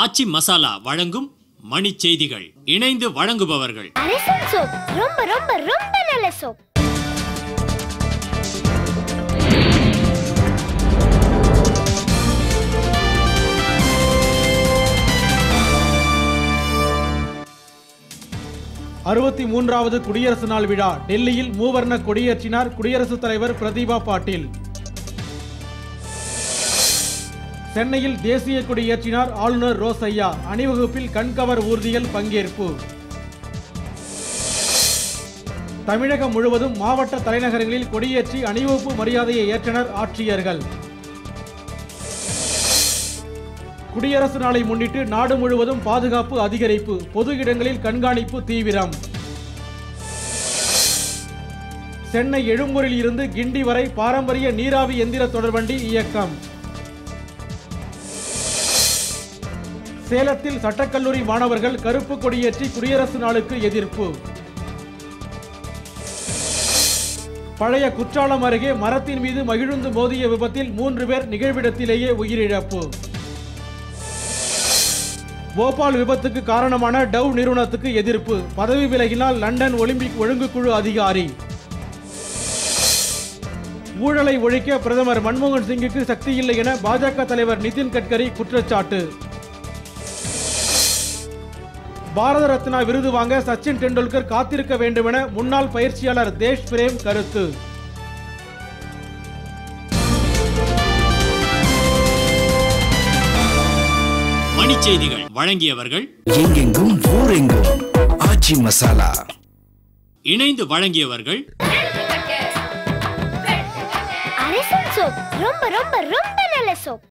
ஆச்சி மசாலா வழங்கும் மணிச் செய்திகள். இணைந்து வழங்குபவர்கள் அரசன் சோப். ரொம்ப ரொம்ப ரொம்ப நல்ல சோப். அறுபத்தி மூன்றாவது குடியரசு நாள் விழா டெல்லியில் மூவர்ண கொடியேற்றினார் குடியரசுத் தலைவர் பிரதீபா பாட்டீல். சென்னையில் தேசிய கொடியேற்றினார் ஆளுநர் ரோசையா. அணிவகுப்பில் கண்கவர் ஊர்திகள் பங்கேற்பு. தமிழகம் முழுவதும் மாவட்ட தலைநகரங்களில் கொடியேற்றி அணிவகுப்பு மரியாதையை ஏற்றனர் ஆட்சியர்கள். குடியரசு நாளை முன்னிட்டு நாடு முழுவதும் பாதுகாப்பு அதிகரிப்பு. பொது இடங்களில் கண்காணிப்பு தீவிரம். சென்னை எழும்பூரில் இருந்து கிண்டி வரை பாரம்பரிய நீராவி எந்திர தொடர்வண்டி இயக்கம். சேலத்தில் சட்டக்கல்லூரி மாணவர்கள் கருப்பு கொடியேற்றி குடியரசு நாளுக்கு எதிர்ப்பு. பழைய குற்றாலம் அருகே மரத்தின் மீது மகிழுந்து மோதிய விபத்தில் 3 பேர் நிகழ்விடத்திலேயே உயிரிழப்பு. போபால் விபத்துக்கு காரணமான டவ் நிறுவனத்துக்கு எதிர்ப்பு. பதவி விலகினால் லண்டன் ஒலிம்பிக் ஒழுங்குக்குழு அதிகாரி. ஊழலை ஒழிக்க பிரதமர் மன்மோகன் சிங்குக்கு சக்தி இல்லை என பாஜக தலைவர் நிதின் கட்கரி குற்றச்சாட்டு. பாரத ரத்னா விருது வாங்க சச்சின் டெண்டுல்கர் காத்திருக்க வேண்டும் என முன்னாள் பயிற்சியாளர் தேஷ் பிரேம் கருத்து. மணிச் செய்திகள் வழங்கியவர்கள் எங்கெங்கும் ஊரெங்கும் ஆச்சி மசாலா. இணைந்து வழங்கியவர்கள் அரசன் சோப். ரொம்ப ரொம்ப ரொம்ப நல்ல சோப்.